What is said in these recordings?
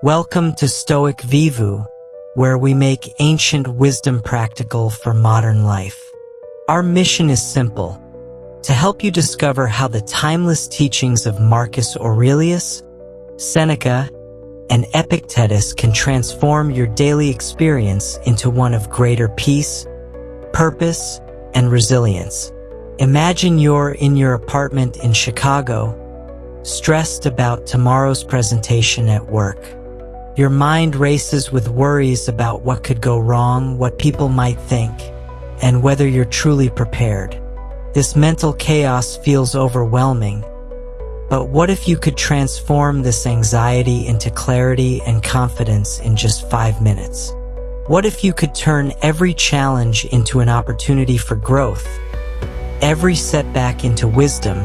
Welcome to Stoic Vivu, where we make ancient wisdom practical for modern life. Our mission is simple: to help you discover how the timeless teachings of Marcus Aurelius, Seneca, and Epictetus can transform your daily experience into one of greater peace, purpose, and resilience. Imagine you're in your apartment in Chicago, stressed about tomorrow's presentation at work. Your mind races with worries about what could go wrong, what people might think, and whether you're truly prepared. This mental chaos feels overwhelming. But what if you could transform this anxiety into clarity and confidence in just 5 minutes? What if you could turn every challenge into an opportunity for growth, every setback into wisdom,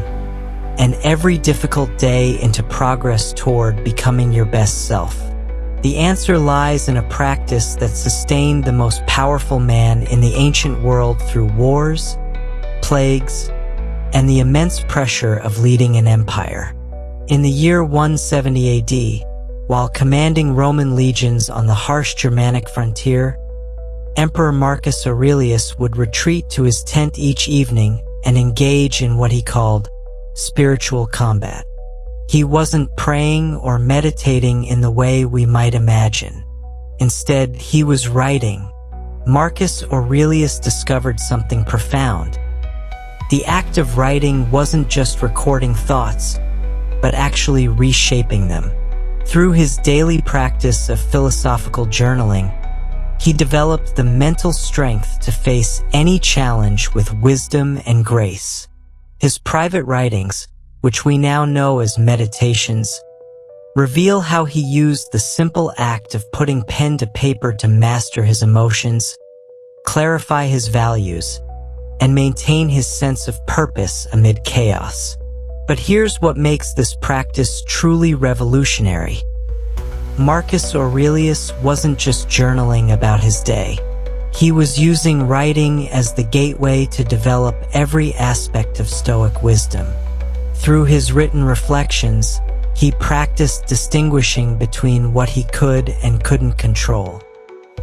and every difficult day into progress toward becoming your best self? The answer lies in a practice that sustained the most powerful man in the ancient world through wars, plagues, and the immense pressure of leading an empire. In the year 170 AD, while commanding Roman legions on the harsh Germanic frontier, Emperor Marcus Aurelius would retreat to his tent each evening and engage in what he called spiritual combat. He wasn't praying or meditating in the way we might imagine. Instead, he was writing. Marcus Aurelius discovered something profound. The act of writing wasn't just recording thoughts, but actually reshaping them. Through his daily practice of philosophical journaling, he developed the mental strength to face any challenge with wisdom and grace. His private writings, which we now know as meditations, reveal how he used the simple act of putting pen to paper to master his emotions, clarify his values, and maintain his sense of purpose amid chaos. But here's what makes this practice truly revolutionary. Marcus Aurelius wasn't just journaling about his day. He was using writing as the gateway to develop every aspect of Stoic wisdom. Through his written reflections, he practiced distinguishing between what he could and couldn't control.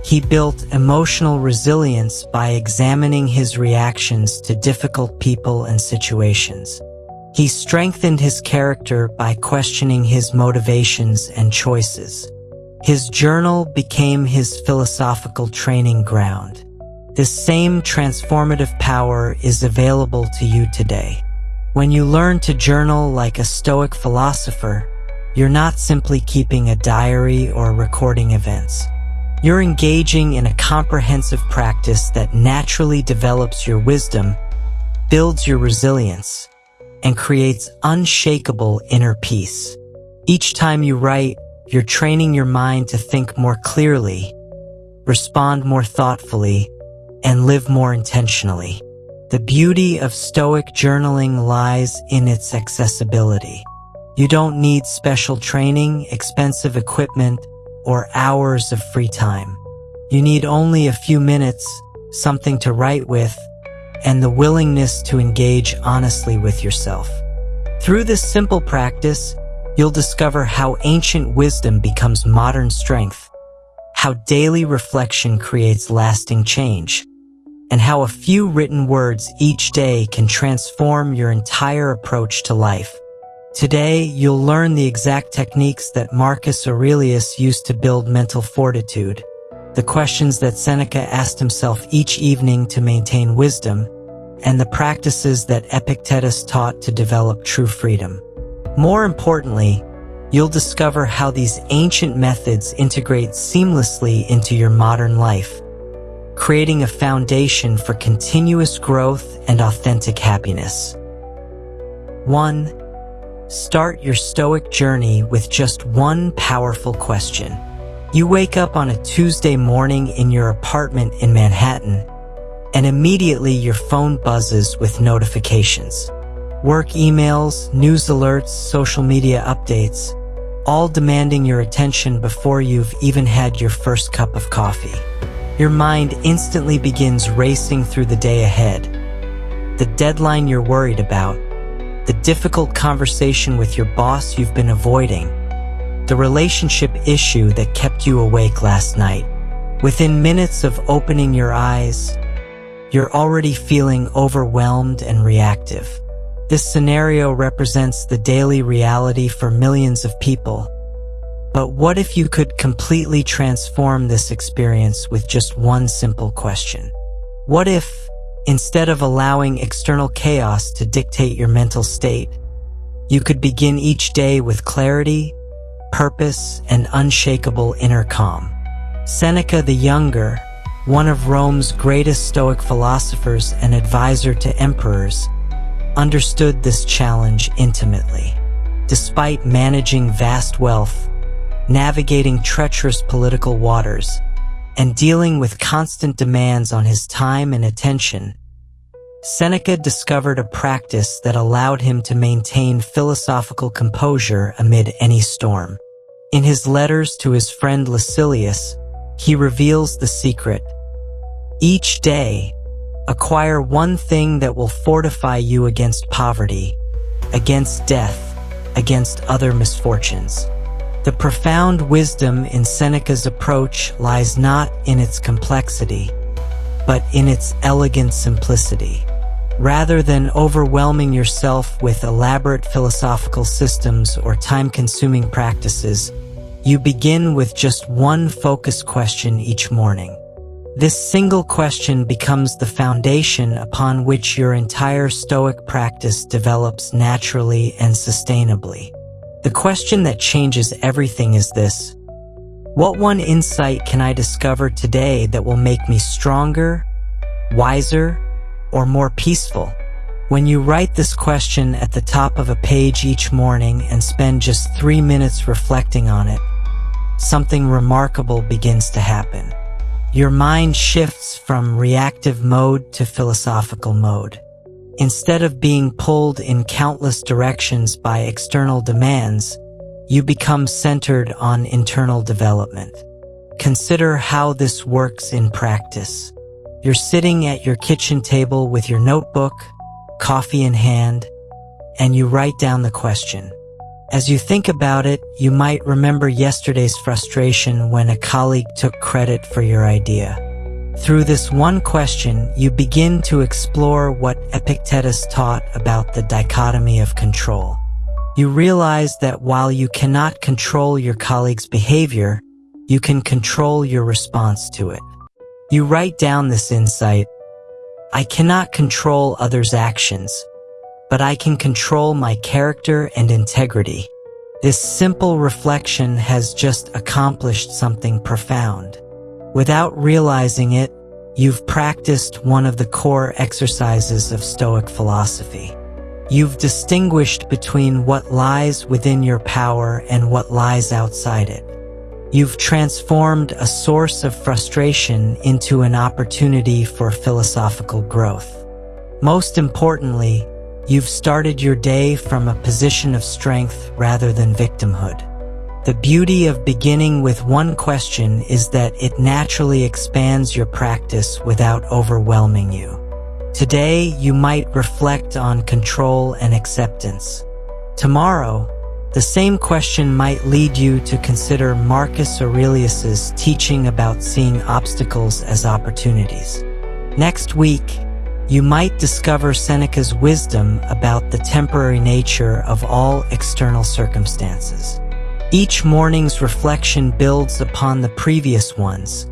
He built emotional resilience by examining his reactions to difficult people and situations. He strengthened his character by questioning his motivations and choices. His journal became his philosophical training ground. This same transformative power is available to you today. When you learn to journal like a Stoic philosopher, you're not simply keeping a diary or recording events. You're engaging in a comprehensive practice that naturally develops your wisdom, builds your resilience, and creates unshakable inner peace. Each time you write, you're training your mind to think more clearly, respond more thoughtfully, and live more intentionally. The beauty of Stoic journaling lies in its accessibility. You don't need special training, expensive equipment, or hours of free time. You need only a few minutes, something to write with, and the willingness to engage honestly with yourself. Through this simple practice, you'll discover how ancient wisdom becomes modern strength, how daily reflection creates lasting change, and how a few written words each day can transform your entire approach to life. Today, you'll learn the exact techniques that Marcus Aurelius used to build mental fortitude, the questions that Seneca asked himself each evening to maintain wisdom, and the practices that Epictetus taught to develop true freedom. More importantly, you'll discover how these ancient methods integrate seamlessly into your modern life, creating a foundation for continuous growth and authentic happiness. 1. Start your Stoic journey with just one powerful question. You wake up on a Tuesday morning in your apartment in Manhattan, and immediately your phone buzzes with notifications. Work emails, news alerts, social media updates, all demanding your attention before you've even had your first cup of coffee. Your mind instantly begins racing through the day ahead. The deadline you're worried about, the difficult conversation with your boss you've been avoiding, the relationship issue that kept you awake last night. Within minutes of opening your eyes, you're already feeling overwhelmed and reactive. This scenario represents the daily reality for millions of people. But what if you could completely transform this experience with just one simple question? What if, instead of allowing external chaos to dictate your mental state, you could begin each day with clarity, purpose, and unshakable inner calm? Seneca the Younger, one of Rome's greatest Stoic philosophers and advisor to emperors, understood this challenge intimately. Despite managing vast wealth, navigating treacherous political waters, and dealing with constant demands on his time and attention, Seneca discovered a practice that allowed him to maintain philosophical composure amid any storm. In his letters to his friend Lucilius, he reveals the secret. Each day, acquire one thing that will fortify you against poverty, against death, against other misfortunes. The profound wisdom in Seneca's approach lies not in its complexity, but in its elegant simplicity. Rather than overwhelming yourself with elaborate philosophical systems or time-consuming practices, you begin with just one focused question each morning. This single question becomes the foundation upon which your entire Stoic practice develops naturally and sustainably. The question that changes everything is this: what one insight can I discover today that will make me stronger, wiser, or more peaceful? When you write this question at the top of a page each morning and spend just 3 minutes reflecting on it, something remarkable begins to happen. Your mind shifts from reactive mode to philosophical mode. Instead of being pulled in countless directions by external demands, you become centered on internal development. Consider how this works in practice. You're sitting at your kitchen table with your notebook, coffee in hand, and you write down the question. As you think about it, you might remember yesterday's frustration when a colleague took credit for your idea. Through this one question, you begin to explore what Epictetus taught about the dichotomy of control. You realize that while you cannot control your colleague's behavior, you can control your response to it. You write down this insight: I cannot control others' actions, but I can control my character and integrity. This simple reflection has just accomplished something profound. Without realizing it, you've practiced one of the core exercises of Stoic philosophy. You've distinguished between what lies within your power and what lies outside it. You've transformed a source of frustration into an opportunity for philosophical growth. Most importantly, you've started your day from a position of strength rather than victimhood. The beauty of beginning with one question is that it naturally expands your practice without overwhelming you. Today, you might reflect on control and acceptance. Tomorrow, the same question might lead you to consider Marcus Aurelius's teaching about seeing obstacles as opportunities. Next week, you might discover Seneca's wisdom about the temporary nature of all external circumstances. Each morning's reflection builds upon the previous ones,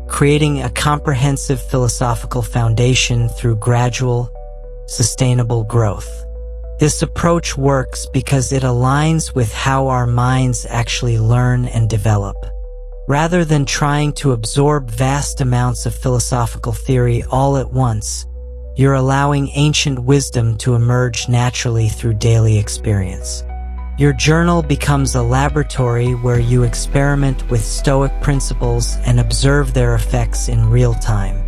creating a comprehensive philosophical foundation through gradual, sustainable growth. This approach works because it aligns with how our minds actually learn and develop. Rather than trying to absorb vast amounts of philosophical theory all at once, you're allowing ancient wisdom to emerge naturally through daily experience. Your journal becomes a laboratory where you experiment with Stoic principles and observe their effects in real time.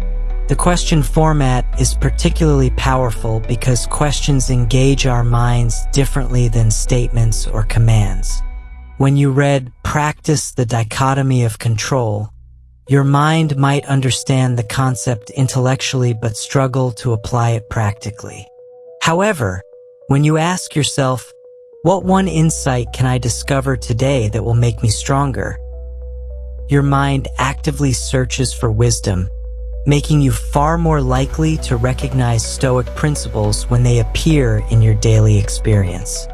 The question format is particularly powerful because questions engage our minds differently than statements or commands. When you read "Practice the dichotomy of control," your mind might understand the concept intellectually but struggle to apply it practically. However, when you ask yourself, What one insight can I discover today that will make me stronger? Your mind actively searches for wisdom, making you far more likely to recognize Stoic principles when they appear in your daily experience.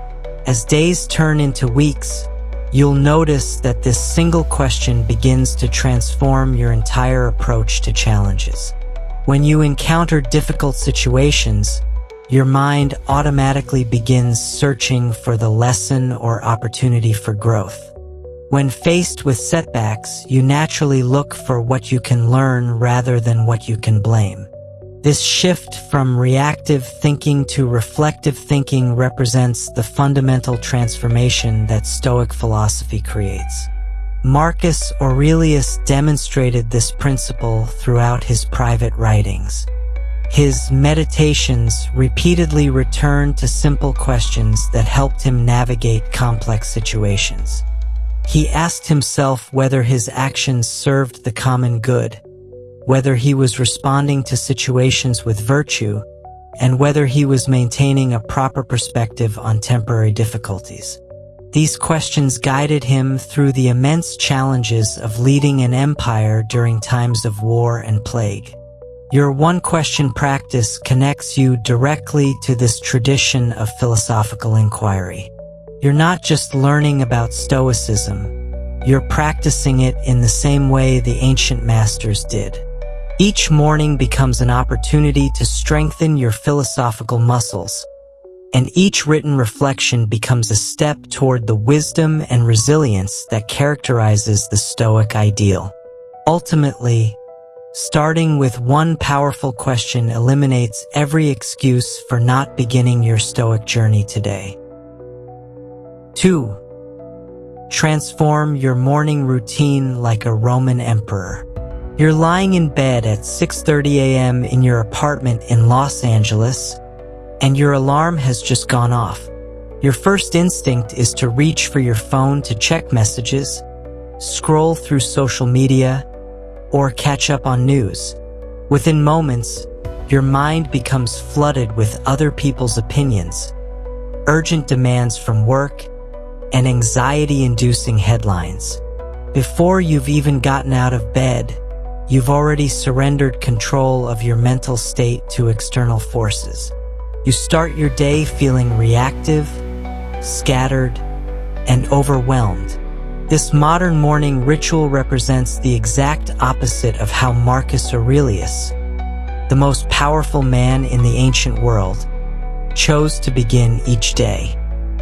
As days turn into weeks, you'll notice that this single question begins to transform your entire approach to challenges. When you encounter difficult situations, your mind automatically begins searching for the lesson or opportunity for growth. When faced with setbacks, you naturally look for what you can learn rather than what you can blame. This shift from reactive thinking to reflective thinking represents the fundamental transformation that Stoic philosophy creates. Marcus Aurelius demonstrated this principle throughout his private writings. His meditations repeatedly returned to simple questions that helped him navigate complex situations. He asked himself whether his actions served the common good, whether he was responding to situations with virtue, and whether he was maintaining a proper perspective on temporary difficulties. These questions guided him through the immense challenges of leading an empire during times of war and plague. Your one-question practice connects you directly to this tradition of philosophical inquiry. You're not just learning about Stoicism, you're practicing it in the same way the ancient masters did. Each morning becomes an opportunity to strengthen your philosophical muscles, and each written reflection becomes a step toward the wisdom and resilience that characterizes the Stoic ideal. Ultimately, starting with one powerful question eliminates every excuse for not beginning your Stoic journey today. 2. Transform your morning routine like a Roman emperor. You're lying in bed at 6:30 a.m. in your apartment in Los Angeles, and your alarm has just gone off. Your first instinct is to reach for your phone to check messages, scroll through social media, or catch up on news. Within moments, your mind becomes flooded with other people's opinions, urgent demands from work, and anxiety-inducing headlines. Before you've even gotten out of bed, you've already surrendered control of your mental state to external forces. You start your day feeling reactive, scattered, and overwhelmed. This modern morning ritual represents the exact opposite of how Marcus Aurelius, the most powerful man in the ancient world, chose to begin each day.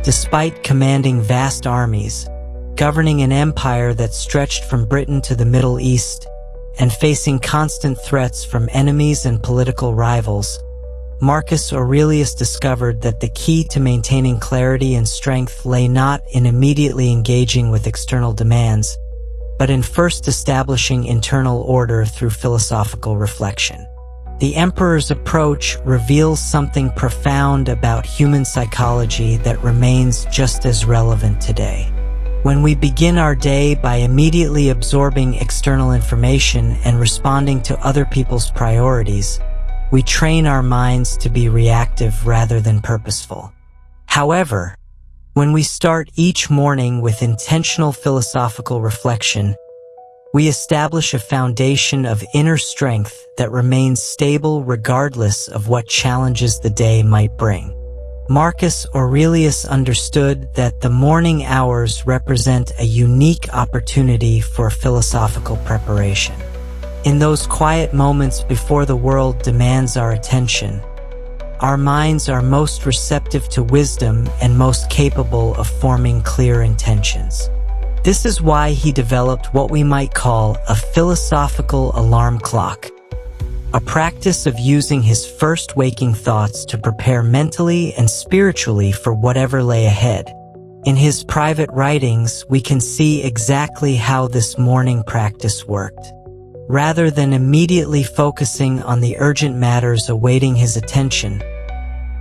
Despite commanding vast armies, governing an empire that stretched from Britain to the Middle East, and facing constant threats from enemies and political rivals, Marcus Aurelius discovered that the key to maintaining clarity and strength lay not in immediately engaging with external demands, but in first establishing internal order through philosophical reflection. The emperor's approach reveals something profound about human psychology that remains just as relevant today. When we begin our day by immediately absorbing external information and responding to other people's priorities, we train our minds to be reactive rather than purposeful. However, when we start each morning with intentional philosophical reflection, we establish a foundation of inner strength that remains stable regardless of what challenges the day might bring. Marcus Aurelius understood that the morning hours represent a unique opportunity for philosophical preparation. In those quiet moments before the world demands our attention, our minds are most receptive to wisdom and most capable of forming clear intentions. This is why he developed what we might call a philosophical alarm clock, a practice of using his first waking thoughts to prepare mentally and spiritually for whatever lay ahead. In his private writings, we can see exactly how this morning practice worked. Rather than immediately focusing on the urgent matters awaiting his attention,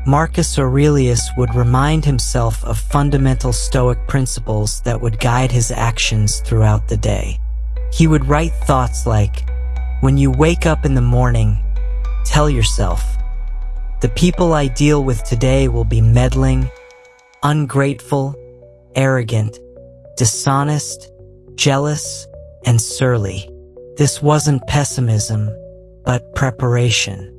Marcus Aurelius would remind himself of fundamental Stoic principles that would guide his actions throughout the day. He would write thoughts like, "When you wake up in the morning, tell yourself, the people I deal with today will be meddling, ungrateful, arrogant, dishonest, jealous, and surly. This wasn't pessimism, but preparation.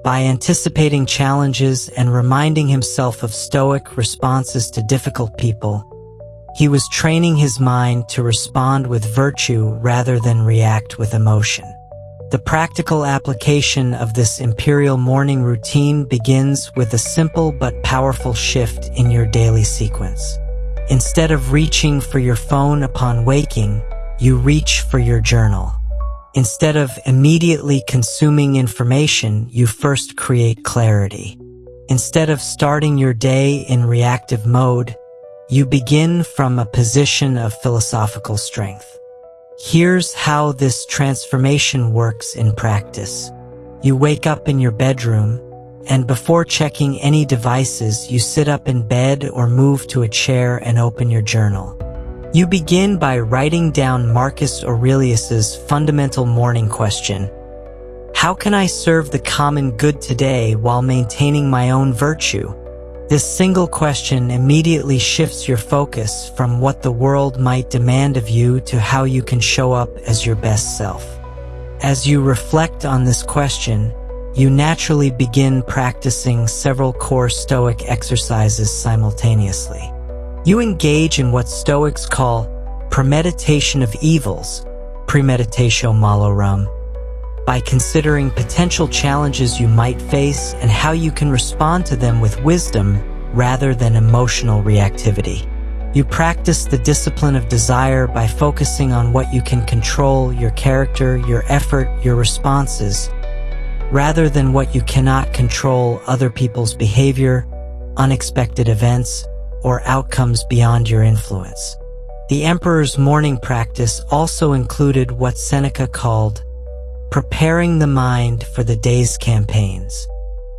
By anticipating challenges and reminding himself of Stoic responses to difficult people, he was training his mind to respond with virtue rather than react with emotion. The practical application of this imperial morning routine begins with a simple but powerful shift in your daily sequence. Instead of reaching for your phone upon waking, you reach for your journal. Instead of immediately consuming information, you first create clarity. Instead of starting your day in reactive mode, you begin from a position of philosophical strength. Here's how this transformation works in practice. You wake up in your bedroom, and before checking any devices, you sit up in bed or move to a chair and open your journal. You begin by writing down Marcus Aurelius's fundamental morning question: how can I serve the common good today while maintaining my own virtue? This single question immediately shifts your focus from what the world might demand of you to how you can show up as your best self. As you reflect on this question, you naturally begin practicing several core Stoic exercises simultaneously. You engage in what Stoics call premeditation of evils, premeditatio malorum, by considering potential challenges you might face and how you can respond to them with wisdom rather than emotional reactivity. You practice the discipline of desire by focusing on what you can control, your character, your effort, your responses, rather than what you cannot control, other people's behavior, unexpected events, or outcomes beyond your influence. The emperor's morning practice also included what Seneca called preparing the mind for the day's campaigns.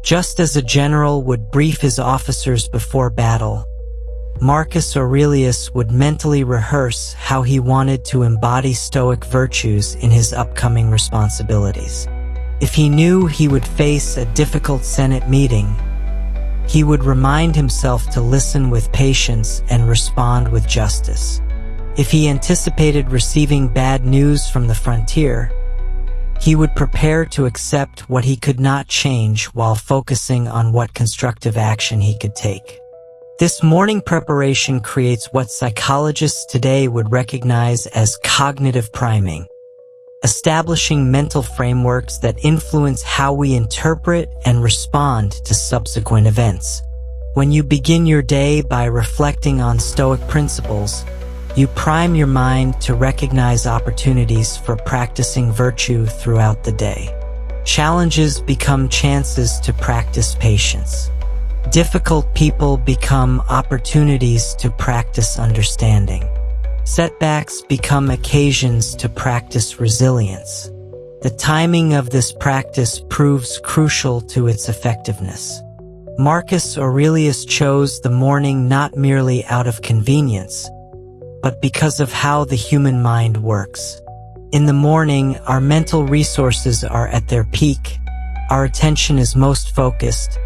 Just as a general would brief his officers before battle, Marcus Aurelius would mentally rehearse how he wanted to embody Stoic virtues in his upcoming responsibilities. If he knew he would face a difficult Senate meeting, he would remind himself to listen with patience and respond with justice. If he anticipated receiving bad news from the frontier, he would prepare to accept what he could not change while focusing on what constructive action he could take. This morning preparation creates what psychologists today would recognize as cognitive priming, establishing mental frameworks that influence how we interpret and respond to subsequent events. When you begin your day by reflecting on Stoic principles, you prime your mind to recognize opportunities for practicing virtue throughout the day. Challenges become chances to practice patience. Difficult people become opportunities to practice understanding. Setbacks become occasions to practice resilience. The timing of this practice proves crucial to its effectiveness. Marcus Aurelius chose the morning not merely out of convenience, but because of how the human mind works. In the morning, our mental resources are at their peak, our attention is most focused,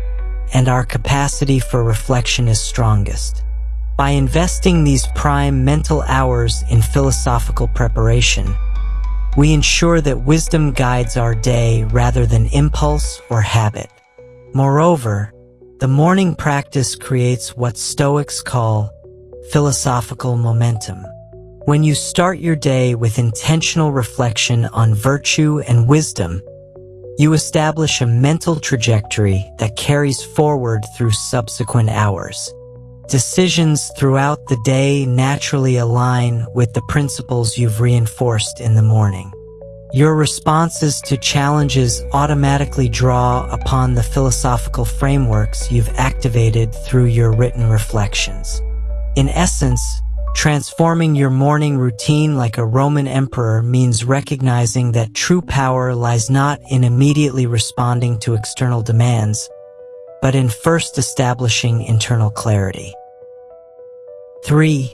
and our capacity for reflection is strongest. By investing these prime mental hours in philosophical preparation, we ensure that wisdom guides our day rather than impulse or habit. Moreover, the morning practice creates what Stoics call philosophical momentum. When you start your day with intentional reflection on virtue and wisdom, you establish a mental trajectory that carries forward through subsequent hours. Decisions throughout the day naturally align with the principles you've reinforced in the morning. Your responses to challenges automatically draw upon the philosophical frameworks you've activated through your written reflections. In essence, transforming your morning routine like a Roman emperor means recognizing that true power lies not in immediately responding to external demands, but in first establishing internal clarity. 3.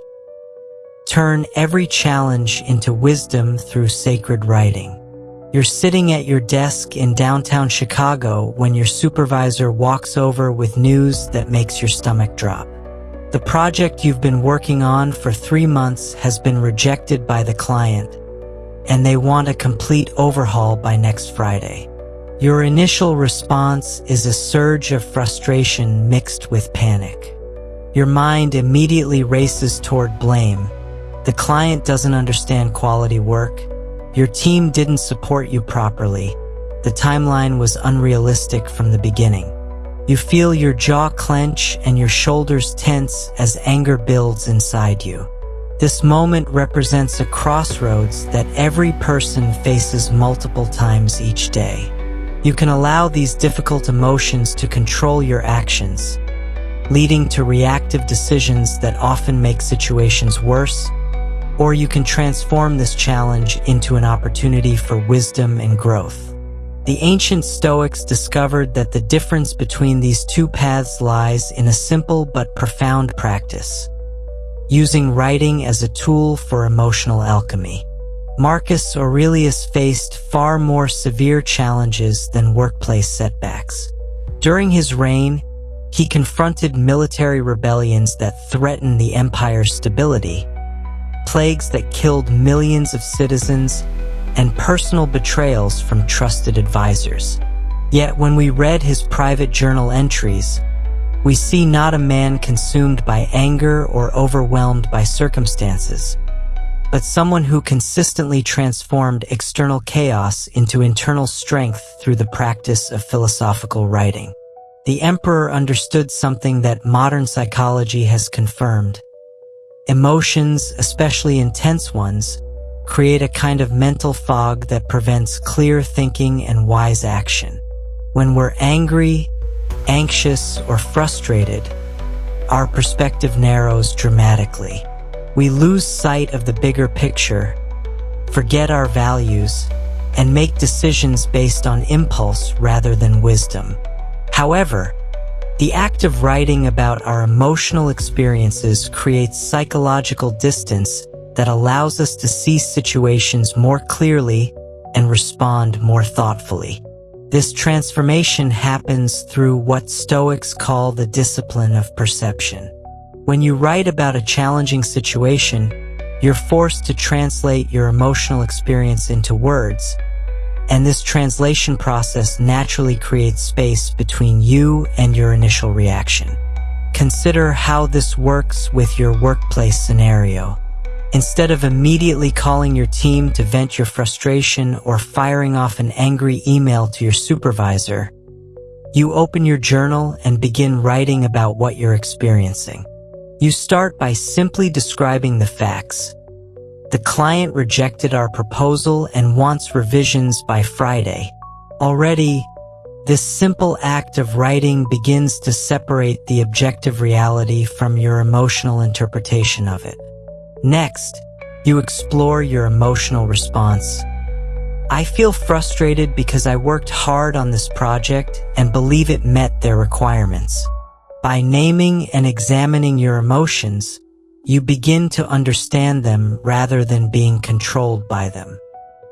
Turn every challenge into wisdom through sacred writing. You're sitting at your desk in downtown Chicago when your supervisor walks over with news that makes your stomach drop. The project you've been working on for 3 months has been rejected by the client, and they want a complete overhaul by next Friday. Your initial response is a surge of frustration mixed with panic. Your mind immediately races toward blame. The client doesn't understand quality work. Your team didn't support you properly. The timeline was unrealistic from the beginning. You feel your jaw clench and your shoulders tense as anger builds inside you. This moment represents a crossroads that every person faces multiple times each day. You can allow these difficult emotions to control your actions, leading to reactive decisions that often make situations worse, or you can transform this challenge into an opportunity for wisdom and growth. The ancient Stoics discovered that the difference between these two paths lies in a simple but profound practice: using writing as a tool for emotional alchemy. Marcus Aurelius faced far more severe challenges than workplace setbacks. During his reign, he confronted military rebellions that threatened the empire's stability, plagues that killed millions of citizens, and personal betrayals from trusted advisors. Yet when we read his private journal entries, we see not a man consumed by anger or overwhelmed by circumstances, but someone who consistently transformed external chaos into internal strength through the practice of philosophical writing. The emperor understood something that modern psychology has confirmed. Emotions, especially intense ones, create a kind of mental fog that prevents clear thinking and wise action. When we're angry, anxious, or frustrated, our perspective narrows dramatically. We lose sight of the bigger picture, forget our values, and make decisions based on impulse rather than wisdom. However, the act of writing about our emotional experiences creates psychological distance that allows us to see situations more clearly and respond more thoughtfully. This transformation happens through what Stoics call the discipline of perception. When you write about a challenging situation, you're forced to translate your emotional experience into words, and this translation process naturally creates space between you and your initial reaction. Consider how this works with your workplace scenario. Instead of immediately calling your team to vent your frustration or firing off an angry email to your supervisor, you open your journal and begin writing about what you're experiencing. You start by simply describing the facts. The client rejected our proposal and wants revisions by Friday. Already, this simple act of writing begins to separate the objective reality from your emotional interpretation of it. Next, you explore your emotional response. I feel frustrated because I worked hard on this project and believe it met their requirements. By naming and examining your emotions, you begin to understand them rather than being controlled by them.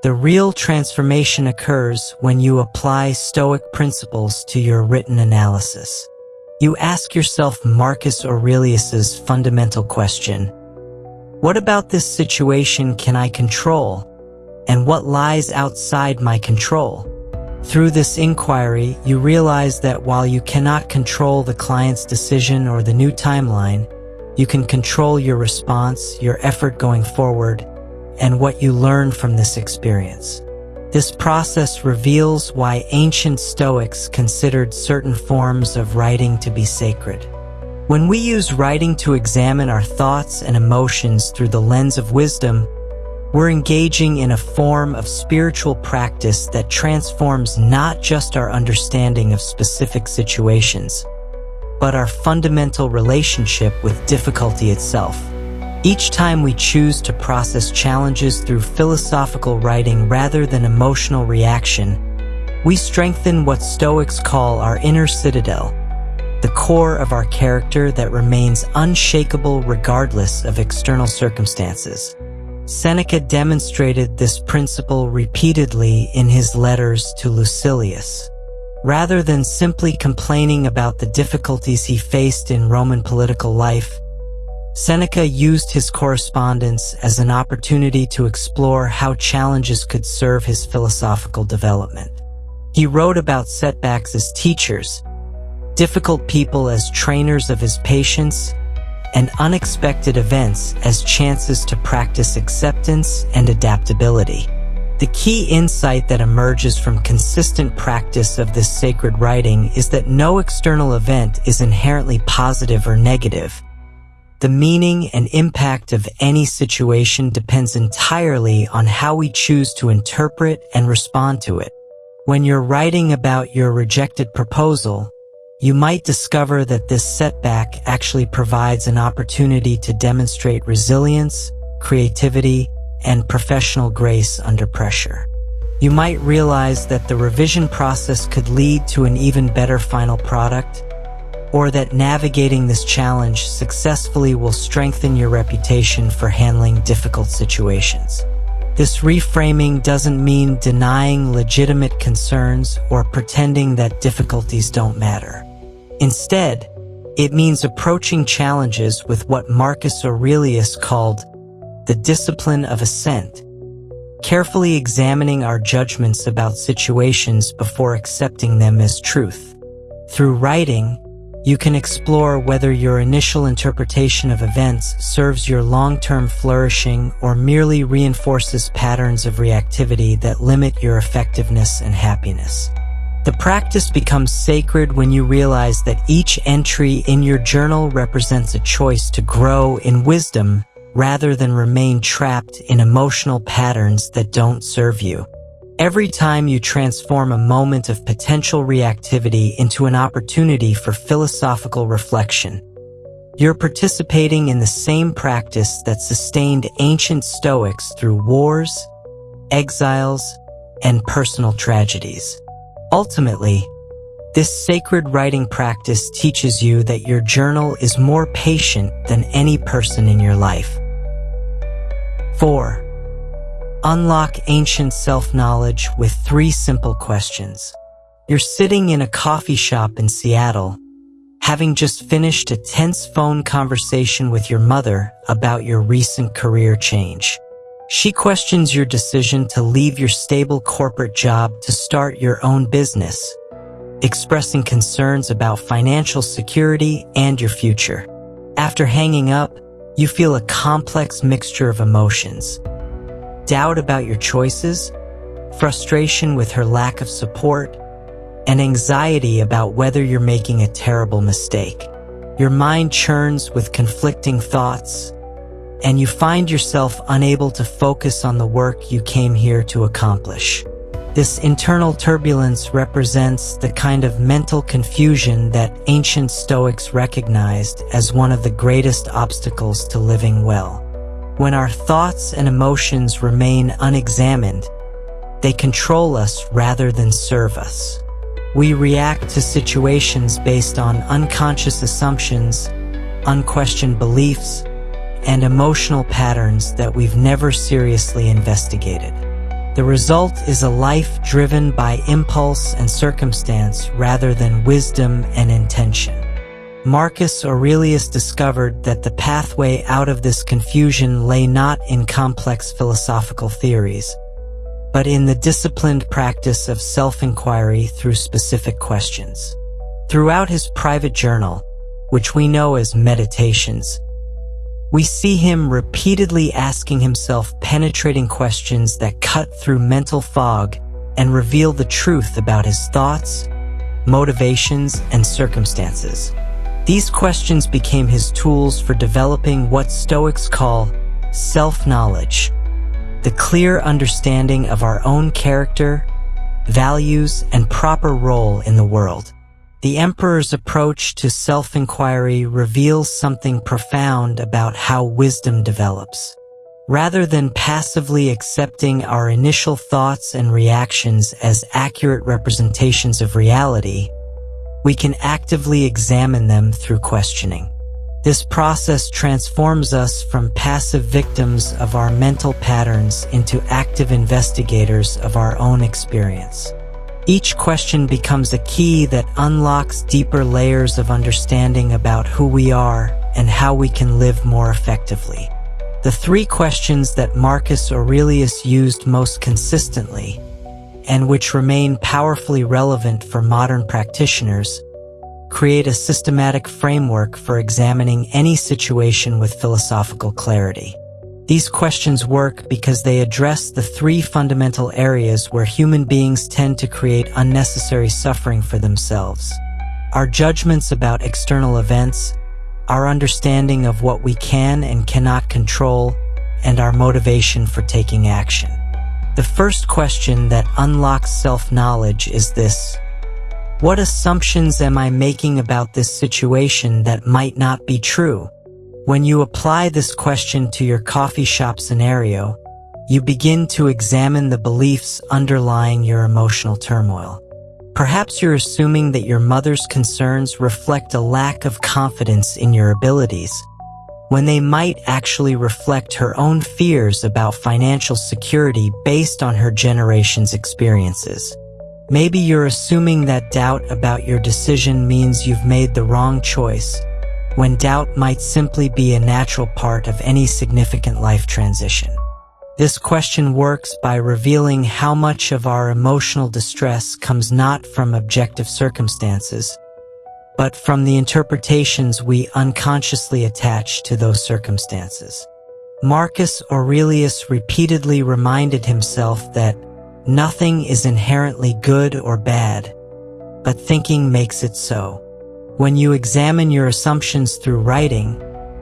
The real transformation occurs when you apply Stoic principles to your written analysis. You ask yourself Marcus Aurelius's fundamental question: what about this situation can I control, and what lies outside my control? Through this inquiry, you realize that while you cannot control the client's decision or the new timeline, you can control your response, your effort going forward, and what you learn from this experience. This process reveals why ancient Stoics considered certain forms of writing to be sacred. When we use writing to examine our thoughts and emotions through the lens of wisdom, we're engaging in a form of spiritual practice that transforms not just our understanding of specific situations, but our fundamental relationship with difficulty itself. Each time we choose to process challenges through philosophical writing rather than emotional reaction, we strengthen what Stoics call our inner citadel, the core of our character that remains unshakable regardless of external circumstances. Seneca demonstrated this principle repeatedly in his letters to Lucilius. Rather than simply complaining about the difficulties he faced in Roman political life, Seneca used his correspondence as an opportunity to explore how challenges could serve his philosophical development. He wrote about setbacks as teachers, difficult people as trainers of his patience, and unexpected events as chances to practice acceptance and adaptability. The key insight that emerges from consistent practice of this sacred writing is that no external event is inherently positive or negative. The meaning and impact of any situation depends entirely on how we choose to interpret and respond to it. When you're writing about your rejected proposal, you might discover that this setback actually provides an opportunity to demonstrate resilience, creativity, and professional grace under pressure. You might realize that the revision process could lead to an even better final product, or that navigating this challenge successfully will strengthen your reputation for handling difficult situations. This reframing doesn't mean denying legitimate concerns or pretending that difficulties don't matter. Instead, it means approaching challenges with what Marcus Aurelius called the discipline of assent, carefully examining our judgments about situations before accepting them as truth. Through writing, you can explore whether your initial interpretation of events serves your long-term flourishing or merely reinforces patterns of reactivity that limit your effectiveness and happiness. The practice becomes sacred when you realize that each entry in your journal represents a choice to grow in wisdom rather than remain trapped in emotional patterns that don't serve you. Every time you transform a moment of potential reactivity into an opportunity for philosophical reflection, you're participating in the same practice that sustained ancient Stoics through wars, exiles, and personal tragedies. Ultimately, this sacred writing practice teaches you that your journal is more patient than any person in your life. 4. Unlock ancient self-knowledge with 3 simple questions. You're sitting in a coffee shop in Seattle, having just finished a tense phone conversation with your mother about your recent career change. She questions your decision to leave your stable corporate job to start your own business, expressing concerns about financial security and your future. After hanging up, you feel a complex mixture of emotions: doubt about your choices, frustration with her lack of support, and anxiety about whether you're making a terrible mistake. Your mind churns with conflicting thoughts, and you find yourself unable to focus on the work you came here to accomplish. This internal turbulence represents the kind of mental confusion that ancient Stoics recognized as one of the greatest obstacles to living well. When our thoughts and emotions remain unexamined, they control us rather than serve us. We react to situations based on unconscious assumptions, unquestioned beliefs, and emotional patterns that we've never seriously investigated. The result is a life driven by impulse and circumstance rather than wisdom and intention. Marcus Aurelius discovered that the pathway out of this confusion lay not in complex philosophical theories, but in the disciplined practice of self-inquiry through specific questions. Throughout his private journal, which we know as Meditations, we see him repeatedly asking himself penetrating questions that cut through mental fog and reveal the truth about his thoughts, motivations, and circumstances. These questions became his tools for developing what Stoics call self-knowledge, the clear understanding of our own character, values, and proper role in the world. The emperor's approach to self-inquiry reveals something profound about how wisdom develops. Rather than passively accepting our initial thoughts and reactions as accurate representations of reality, we can actively examine them through questioning. This process transforms us from passive victims of our mental patterns into active investigators of our own experience. Each question becomes a key that unlocks deeper layers of understanding about who we are and how we can live more effectively. The three questions that Marcus Aurelius used most consistently, and which remain powerfully relevant for modern practitioners, create a systematic framework for examining any situation with philosophical clarity. These questions work because they address the three fundamental areas where human beings tend to create unnecessary suffering for themselves: our judgments about external events, our understanding of what we can and cannot control, and our motivation for taking action. The first question that unlocks self-knowledge is this: what assumptions am I making about this situation that might not be true? When you apply this question to your coffee shop scenario, you begin to examine the beliefs underlying your emotional turmoil. Perhaps you're assuming that your mother's concerns reflect a lack of confidence in your abilities, when they might actually reflect her own fears about financial security based on her generation's experiences. Maybe you're assuming that doubt about your decision means you've made the wrong choice, when doubt might simply be a natural part of any significant life transition. This question works by revealing how much of our emotional distress comes not from objective circumstances, but from the interpretations we unconsciously attach to those circumstances. Marcus Aurelius repeatedly reminded himself that nothing is inherently good or bad, but thinking makes it so. When you examine your assumptions through writing,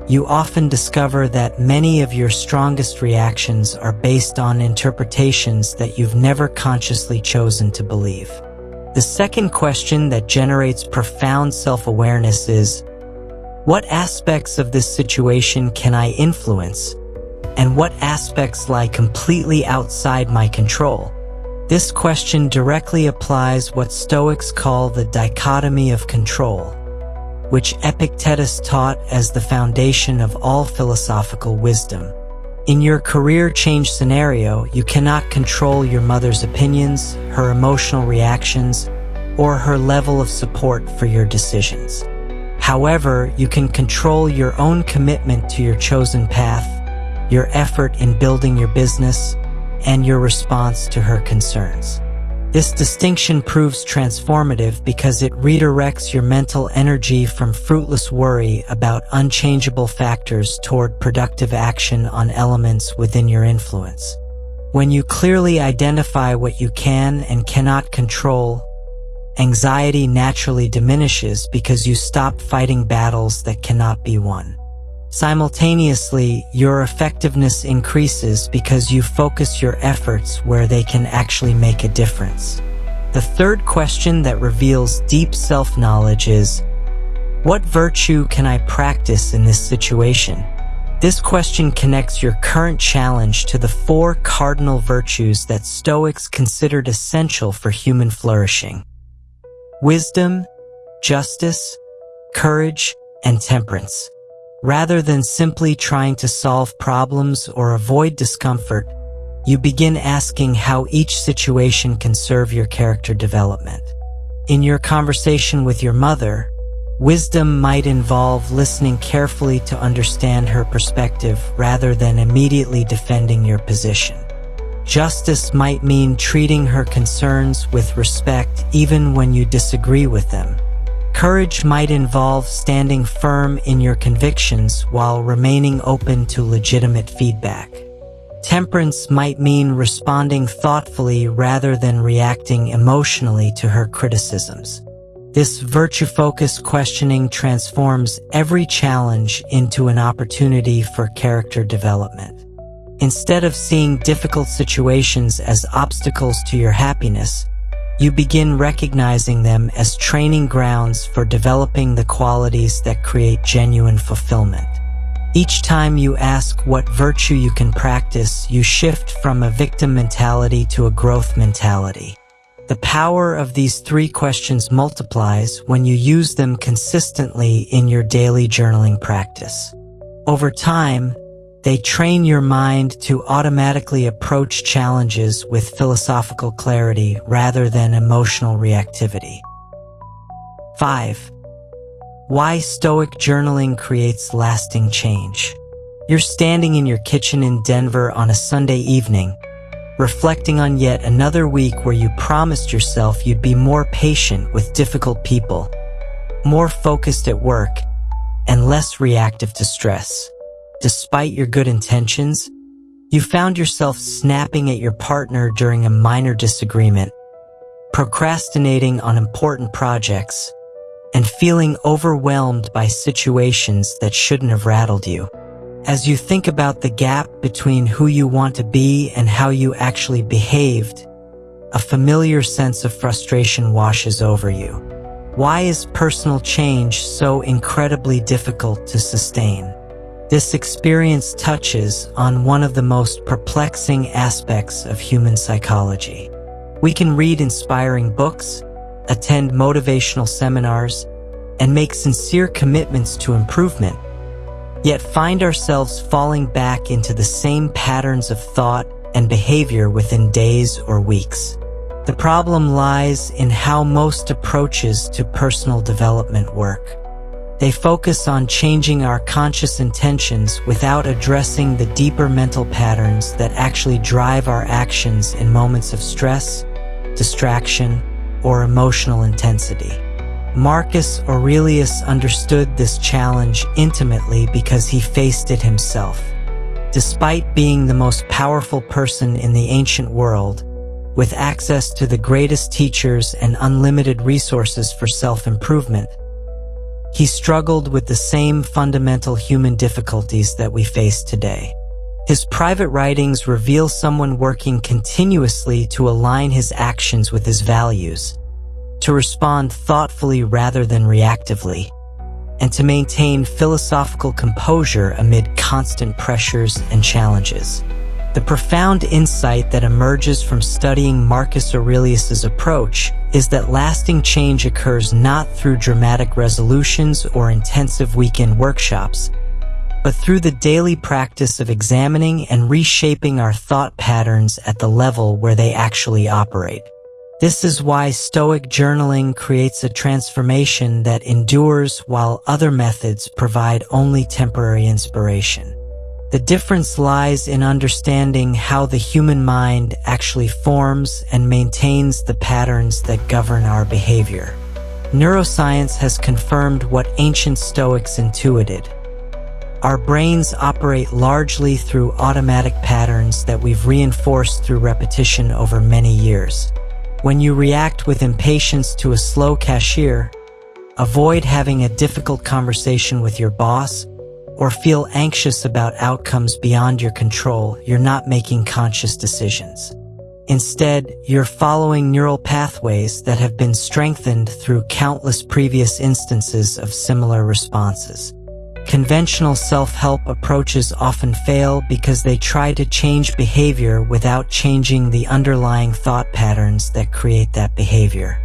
you often discover that many of your strongest reactions are based on interpretations that you've never consciously chosen to believe. The second question that generates profound self-awareness is: what aspects of this situation can I influence, and what aspects lie completely outside my control? This question directly applies what Stoics call the dichotomy of control, which Epictetus taught as the foundation of all philosophical wisdom. In your career change scenario, you cannot control your mother's opinions, her emotional reactions, or her level of support for your decisions. However, you can control your own commitment to your chosen path, your effort in building your business, and your response to her concerns. This distinction proves transformative because it redirects your mental energy from fruitless worry about unchangeable factors toward productive action on elements within your influence. When you clearly identify what you can and cannot control, anxiety naturally diminishes because you stop fighting battles that cannot be won. Simultaneously, your effectiveness increases because you focus your efforts where they can actually make a difference. The third question that reveals deep self-knowledge is: what virtue can I practice in this situation? This question connects your current challenge to the four cardinal virtues that Stoics considered essential for human flourishing: wisdom, justice, courage, and temperance. Rather than simply trying to solve problems or avoid discomfort, you begin asking how each situation can serve your character development. In your conversation with your mother, wisdom might involve listening carefully to understand her perspective rather than immediately defending your position. Justice might mean treating her concerns with respect even when you disagree with them. Courage might involve standing firm in your convictions while remaining open to legitimate feedback. Temperance might mean responding thoughtfully rather than reacting emotionally to her criticisms. This virtue-focused questioning transforms every challenge into an opportunity for character development. Instead of seeing difficult situations as obstacles to your happiness, you begin recognizing them as training grounds for developing the qualities that create genuine fulfillment. Each time you ask what virtue you can practice, you shift from a victim mentality to a growth mentality. The power of these three questions multiplies when you use them consistently in your daily journaling practice. Over time, they train your mind to automatically approach challenges with philosophical clarity rather than emotional reactivity. 5. Why Stoic journaling creates lasting change. You're standing in your kitchen in Denver on a Sunday evening, reflecting on yet another week where you promised yourself you'd be more patient with difficult people, more focused at work, and less reactive to stress. Despite your good intentions, you found yourself snapping at your partner during a minor disagreement, procrastinating on important projects, and feeling overwhelmed by situations that shouldn't have rattled you. As you think about the gap between who you want to be and how you actually behaved, a familiar sense of frustration washes over you. Why is personal change so incredibly difficult to sustain? This experience touches on one of the most perplexing aspects of human psychology. We can read inspiring books, attend motivational seminars, and make sincere commitments to improvement, yet find ourselves falling back into the same patterns of thought and behavior within days or weeks. The problem lies in how most approaches to personal development work. They focus on changing our conscious intentions without addressing the deeper mental patterns that actually drive our actions in moments of stress, distraction, or emotional intensity. Marcus Aurelius understood this challenge intimately because he faced it himself. Despite being the most powerful person in the ancient world, with access to the greatest teachers and unlimited resources for self-improvement, he struggled with the same fundamental human difficulties that we face today. His private writings reveal someone working continuously to align his actions with his values, to respond thoughtfully rather than reactively, and to maintain philosophical composure amid constant pressures and challenges. The profound insight that emerges from studying Marcus Aurelius's approach is that lasting change occurs not through dramatic resolutions or intensive weekend workshops, but through the daily practice of examining and reshaping our thought patterns at the level where they actually operate. This is why Stoic journaling creates a transformation that endures while other methods provide only temporary inspiration. The difference lies in understanding how the human mind actually forms and maintains the patterns that govern our behavior. Neuroscience has confirmed what ancient Stoics intuited. Our brains operate largely through automatic patterns that we've reinforced through repetition over many years. When you react with impatience to a slow cashier, avoid having a difficult conversation with your boss, or feel anxious about outcomes beyond your control, you're not making conscious decisions. Instead, you're following neural pathways that have been strengthened through countless previous instances of similar responses. Conventional self-help approaches often fail because they try to change behavior without changing the underlying thought patterns that create that behavior.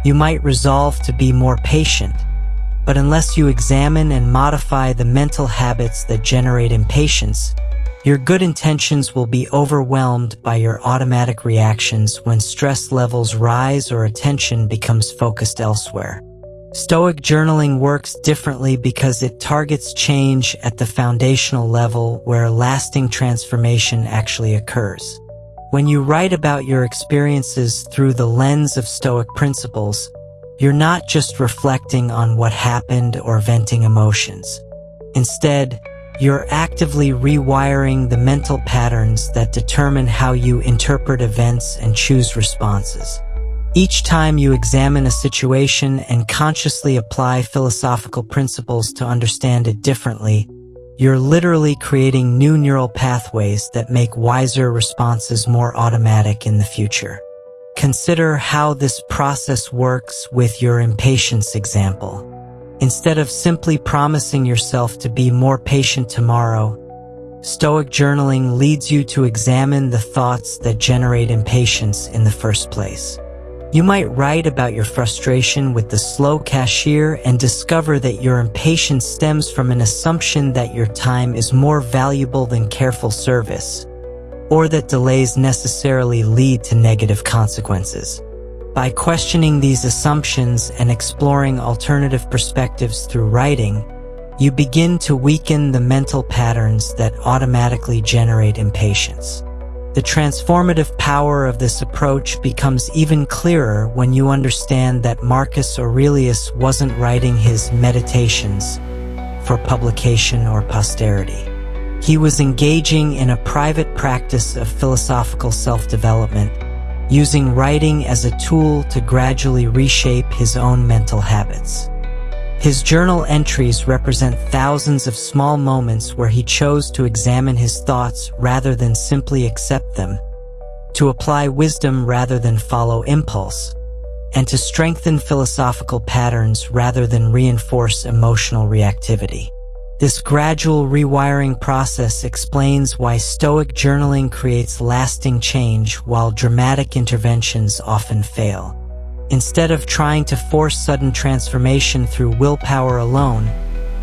You might resolve to be more patient, but unless you examine and modify the mental habits that generate impatience, your good intentions will be overwhelmed by your automatic reactions when stress levels rise or attention becomes focused elsewhere. Stoic journaling works differently because it targets change at the foundational level where lasting transformation actually occurs. When you write about your experiences through the lens of Stoic principles, you're not just reflecting on what happened or venting emotions. Instead, you're actively rewiring the mental patterns that determine how you interpret events and choose responses. Each time you examine a situation and consciously apply philosophical principles to understand it differently, you're literally creating new neural pathways that make wiser responses more automatic in the future. Consider how this process works with your impatience example. Instead of simply promising yourself to be more patient tomorrow, Stoic journaling leads you to examine the thoughts that generate impatience in the first place. You might write about your frustration with the slow cashier and discover that your impatience stems from an assumption that your time is more valuable than careful service, or that delays necessarily lead to negative consequences. By questioning these assumptions and exploring alternative perspectives through writing, you begin to weaken the mental patterns that automatically generate impatience. The transformative power of this approach becomes even clearer when you understand that Marcus Aurelius wasn't writing his meditations for publication or posterity. He was engaging in a private practice of philosophical self-development, using writing as a tool to gradually reshape his own mental habits. His journal entries represent thousands of small moments where he chose to examine his thoughts rather than simply accept them, to apply wisdom rather than follow impulse, and to strengthen philosophical patterns rather than reinforce emotional reactivity. This gradual rewiring process explains why Stoic journaling creates lasting change while dramatic interventions often fail. Instead of trying to force sudden transformation through willpower alone,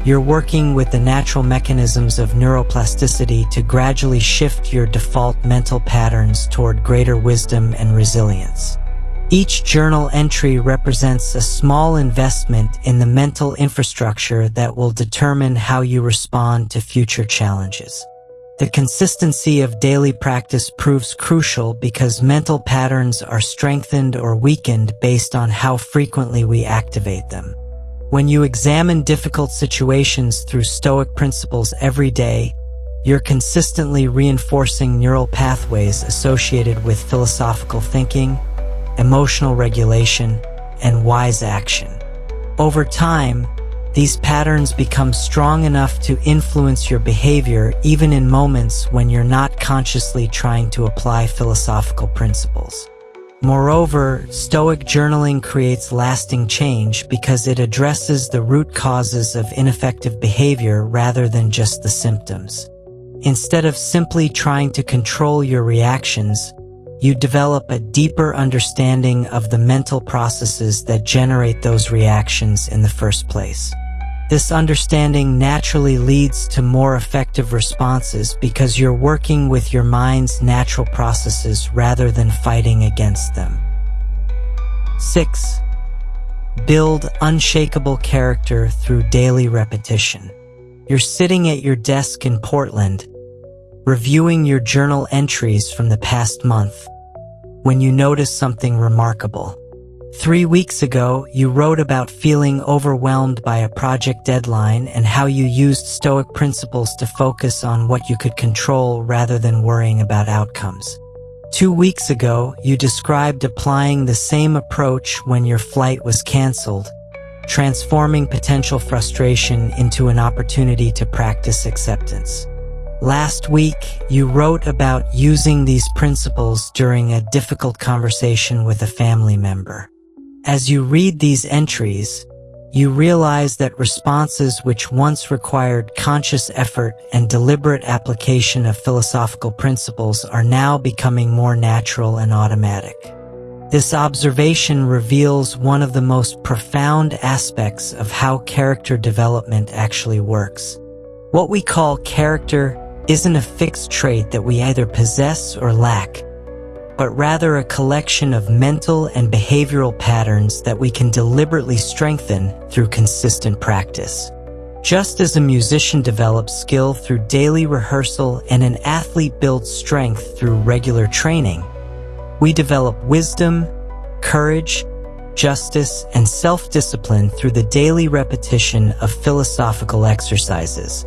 you're working with the natural mechanisms of neuroplasticity to gradually shift your default mental patterns toward greater wisdom and resilience. Each journal entry represents a small investment in the mental infrastructure that will determine how you respond to future challenges. The consistency of daily practice proves crucial because mental patterns are strengthened or weakened based on how frequently we activate them. When you examine difficult situations through Stoic principles every day, you're consistently reinforcing neural pathways associated with philosophical thinking, emotional regulation, and wise action. Over time, these patterns become strong enough to influence your behavior even in moments when you're not consciously trying to apply philosophical principles. Moreover, Stoic journaling creates lasting change because it addresses the root causes of ineffective behavior rather than just the symptoms. Instead of simply trying to control your reactions, you develop a deeper understanding of the mental processes that generate those reactions in the first place. This understanding naturally leads to more effective responses because you're working with your mind's natural processes rather than fighting against them. 6. Build unshakable character through daily repetition. You're sitting at your desk in Portland, reviewing your journal entries from the past month, when you notice something remarkable. 3 weeks ago, you wrote about feeling overwhelmed by a project deadline and how you used Stoic principles to focus on what you could control rather than worrying about outcomes. 2 weeks ago, you described applying the same approach when your flight was canceled, transforming potential frustration into an opportunity to practice acceptance. Last week, you wrote about using these principles during a difficult conversation with a family member. As you read these entries, you realize that responses which once required conscious effort and deliberate application of philosophical principles are now becoming more natural and automatic. This observation reveals one of the most profound aspects of how character development actually works. What we call character isn't a fixed trait that we either possess or lack, but rather a collection of mental and behavioral patterns that we can deliberately strengthen through consistent practice. Just as a musician develops skill through daily rehearsal and an athlete builds strength through regular training, we develop wisdom, courage, justice, and self-discipline through the daily repetition of philosophical exercises.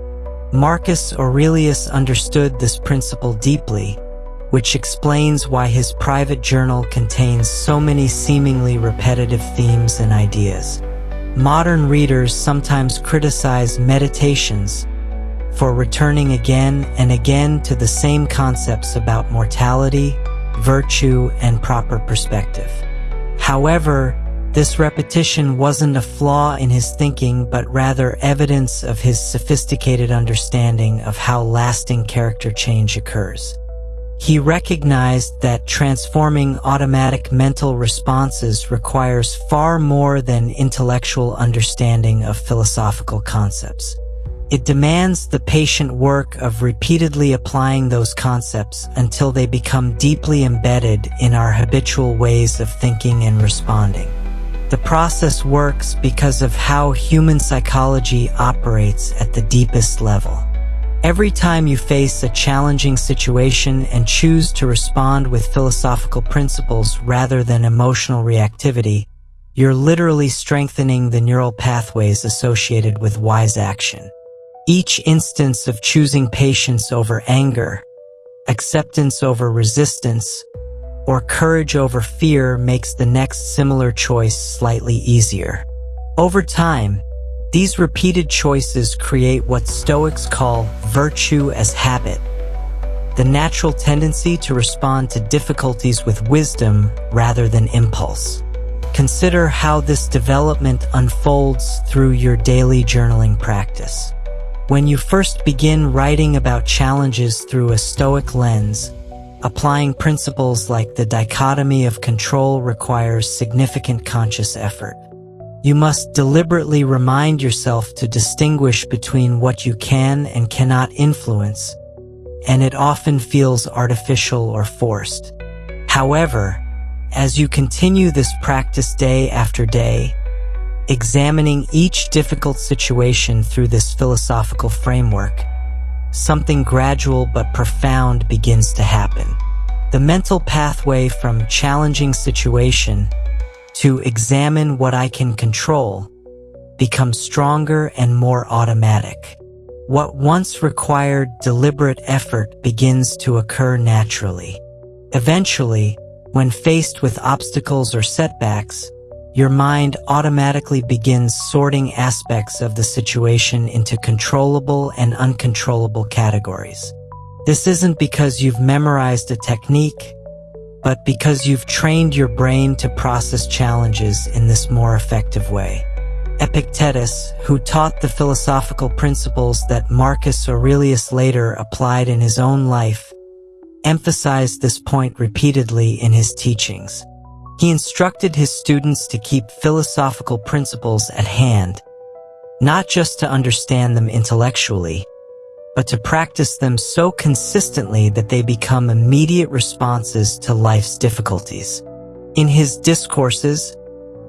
Marcus Aurelius understood this principle deeply, which explains why his private journal contains so many seemingly repetitive themes and ideas. Modern readers sometimes criticize meditations for returning again and again to the same concepts about mortality, virtue, and proper perspective. However, this repetition wasn't a flaw in his thinking, but rather evidence of his sophisticated understanding of how lasting character change occurs. He recognized that transforming automatic mental responses requires far more than intellectual understanding of philosophical concepts. It demands the patient work of repeatedly applying those concepts until they become deeply embedded in our habitual ways of thinking and responding. The process works because of how human psychology operates at the deepest level. Every time you face a challenging situation and choose to respond with philosophical principles rather than emotional reactivity, you're literally strengthening the neural pathways associated with wise action. Each instance of choosing patience over anger, acceptance over resistance, or courage over fear makes the next similar choice slightly easier. Over time, these repeated choices create what Stoics call virtue as habit, the natural tendency to respond to difficulties with wisdom rather than impulse. Consider how this development unfolds through your daily journaling practice. When you first begin writing about challenges through a Stoic lens, applying principles like the dichotomy of control requires significant conscious effort. You must deliberately remind yourself to distinguish between what you can and cannot influence, and it often feels artificial or forced. However, as you continue this practice day after day, examining each difficult situation through this philosophical framework, something gradual but profound begins to happen. The mental pathway from challenging situation to examine what I can control becomes stronger and more automatic. What once required deliberate effort begins to occur naturally. Eventually, when faced with obstacles or setbacks, your mind automatically begins sorting aspects of the situation into controllable and uncontrollable categories. This isn't because you've memorized a technique, but because you've trained your brain to process challenges in this more effective way. Epictetus, who taught the philosophical principles that Marcus Aurelius later applied in his own life, emphasized this point repeatedly in his teachings. He instructed his students to keep philosophical principles at hand, not just to understand them intellectually, but to practice them so consistently that they become immediate responses to life's difficulties. In his discourses,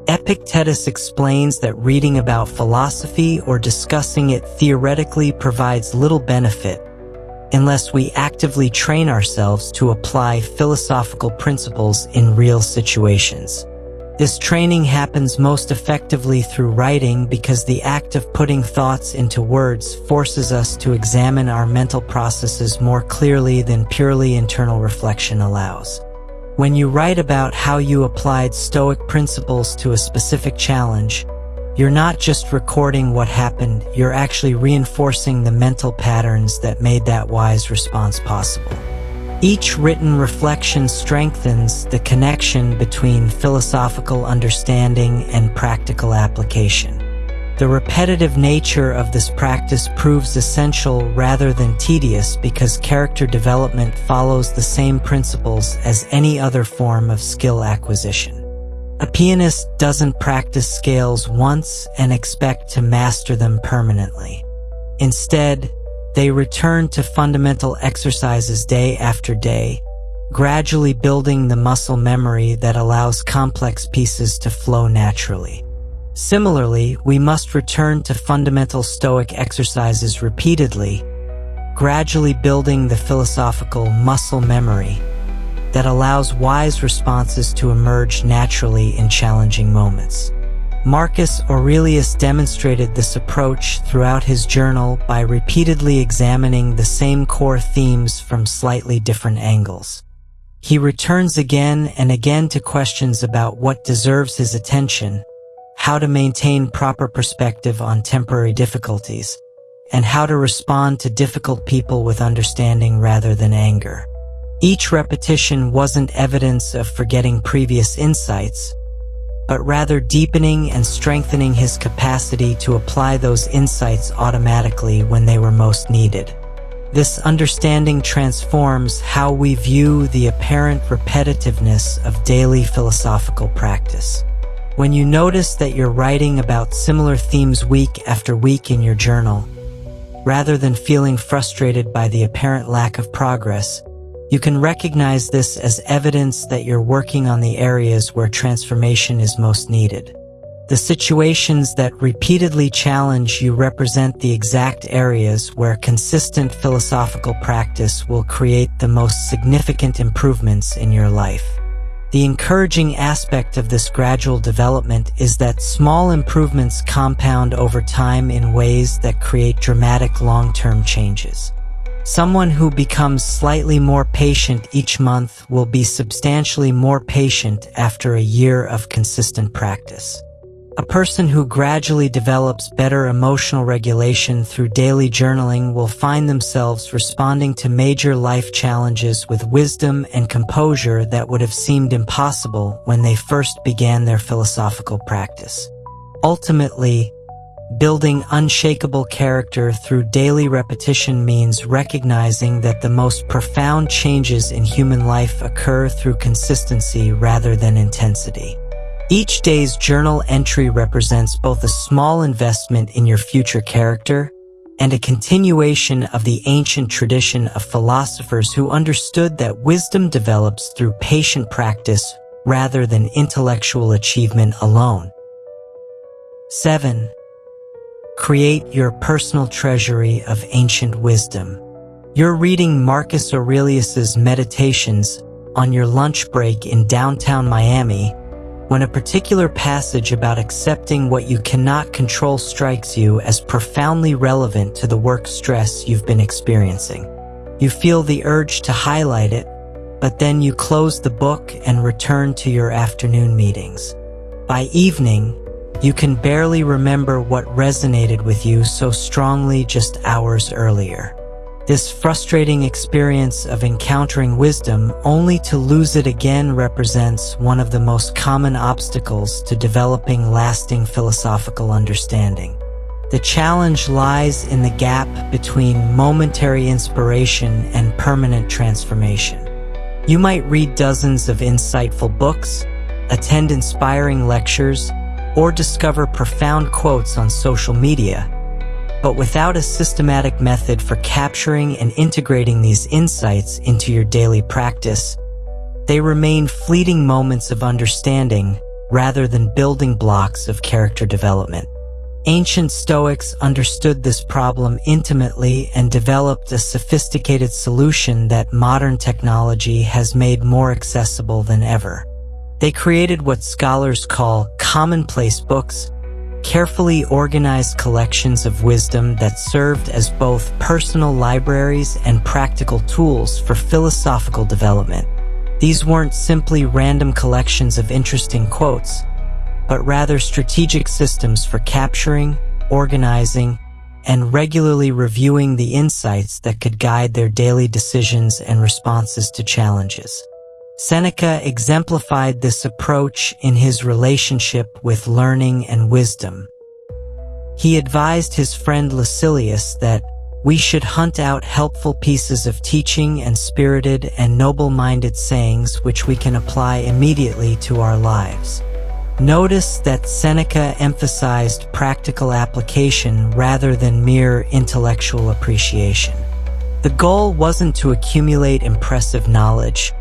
Epictetus explains that reading about philosophy or discussing it theoretically provides little benefit unless we actively train ourselves to apply philosophical principles in real situations. This training happens most effectively through writing because the act of putting thoughts into words forces us to examine our mental processes more clearly than purely internal reflection allows. When you write about how you applied Stoic principles to a specific challenge, you're not just recording what happened, you're actually reinforcing the mental patterns that made that wise response possible. Each written reflection strengthens the connection between philosophical understanding and practical application. The repetitive nature of this practice proves essential rather than tedious because character development follows the same principles as any other form of skill acquisition. A pianist doesn't practice scales once and expect to master them permanently. Instead, they return to fundamental exercises day after day, gradually building the muscle memory that allows complex pieces to flow naturally. Similarly, we must return to fundamental Stoic exercises repeatedly, gradually building the philosophical muscle memory that allows wise responses to emerge naturally in challenging moments. Marcus Aurelius demonstrated this approach throughout his journal by repeatedly examining the same core themes from slightly different angles. He returns again and again to questions about what deserves his attention, how to maintain proper perspective on temporary difficulties, and how to respond to difficult people with understanding rather than anger. Each repetition wasn't evidence of forgetting previous insights, but rather deepening and strengthening his capacity to apply those insights automatically when they were most needed. This understanding transforms how we view the apparent repetitiveness of daily philosophical practice. When you notice that you're writing about similar themes week after week in your journal, Rather than feeling frustrated by the apparent lack of progress, you can recognize this as evidence that you're working on the areas where transformation is most needed. The situations that repeatedly challenge you represent the exact areas where consistent philosophical practice will create the most significant improvements in your life. The encouraging aspect of this gradual development is that small improvements compound over time in ways that create dramatic long-term changes. Someone who becomes slightly more patient each month will be substantially more patient after a year of consistent practice. A person who gradually develops better emotional regulation through daily journaling will find themselves responding to major life challenges with wisdom and composure that would have seemed impossible when they first began their philosophical practice. Ultimately, building unshakable character through daily repetition means recognizing that the most profound changes in human life occur through consistency rather than intensity. Each day's journal entry represents both a small investment in your future character and a continuation of the ancient tradition of philosophers who understood that wisdom develops through patient practice rather than intellectual achievement alone. 7. Create your personal treasury of ancient wisdom. You're reading Marcus Aurelius's Meditations on your lunch break in downtown Miami when a particular passage about accepting what you cannot control strikes you as profoundly relevant to the work stress you've been experiencing. You feel the urge to highlight it, but then you close the book and return to your afternoon meetings. By evening, you can barely remember what resonated with you so strongly just hours earlier. This frustrating experience of encountering wisdom only to lose it again represents one of the most common obstacles to developing lasting philosophical understanding. The challenge lies in the gap between momentary inspiration and permanent transformation. You might read dozens of insightful books, attend inspiring lectures, or discover profound quotes on social media, but without a systematic method for capturing and integrating these insights into your daily practice, they remain fleeting moments of understanding rather than building blocks of character development. Ancient Stoics understood this problem intimately and developed a sophisticated solution that modern technology has made more accessible than ever. They created what scholars call commonplace books, carefully organized collections of wisdom that served as both personal libraries and practical tools for philosophical development. These weren't simply random collections of interesting quotes, but rather strategic systems for capturing, organizing, and regularly reviewing the insights that could guide their daily decisions and responses to challenges. Seneca exemplified this approach in his relationship with learning and wisdom. He advised his friend Lucilius that we should hunt out helpful pieces of teaching and spirited and noble-minded sayings which we can apply immediately to our lives. Notice that Seneca emphasized practical application rather than mere intellectual appreciation. The goal wasn't to accumulate impressive knowledge,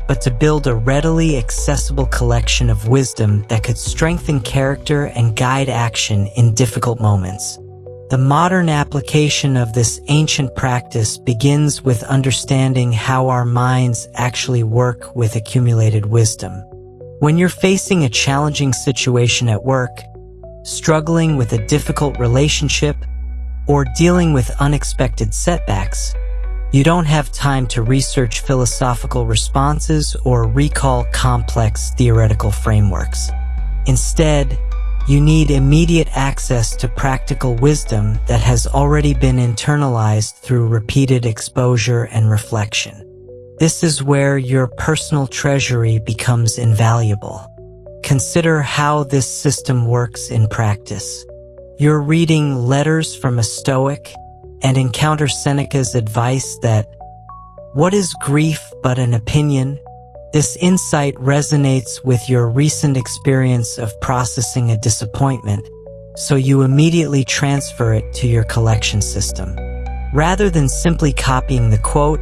but to build a readily accessible collection of wisdom that could strengthen character and guide action in difficult moments. The modern application of this ancient practice begins with understanding how our minds actually work with accumulated wisdom. When you're facing a challenging situation at work, struggling with a difficult relationship, or dealing with unexpected setbacks, you don't have time to research philosophical responses or recall complex theoretical frameworks. Instead, you need immediate access to practical wisdom that has already been internalized through repeated exposure and reflection. This is where your personal treasury becomes invaluable. Consider how this system works in practice. You're reading Letters from a Stoic and encounter Seneca's advice that, "What is grief but an opinion?" This insight resonates with your recent experience of processing a disappointment, so you immediately transfer it to your collection system. Rather than simply copying the quote,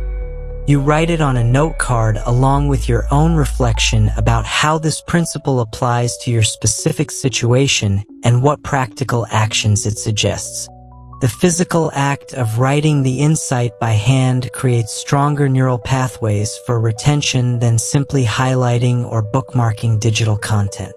you write it on a note card along with your own reflection about how this principle applies to your specific situation and what practical actions it suggests. The physical act of writing the insight by hand creates stronger neural pathways for retention than simply highlighting or bookmarking digital content.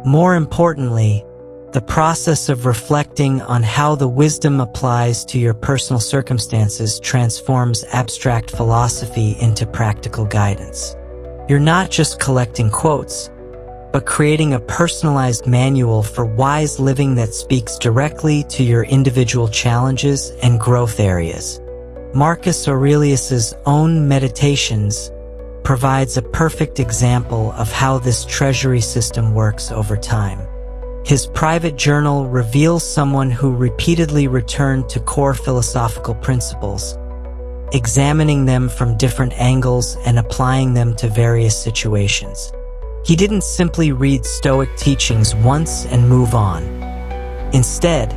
More importantly, the process of reflecting on how the wisdom applies to your personal circumstances transforms abstract philosophy into practical guidance. You're not just collecting quotes, but creating a personalized manual for wise living that speaks directly to your individual challenges and growth areas. Marcus Aurelius's own Meditations provides a perfect example of how this treasury system works over time. His private journal reveals someone who repeatedly returned to core philosophical principles, examining them from different angles and applying them to various situations. He didn't simply read Stoic teachings once and move on. Instead,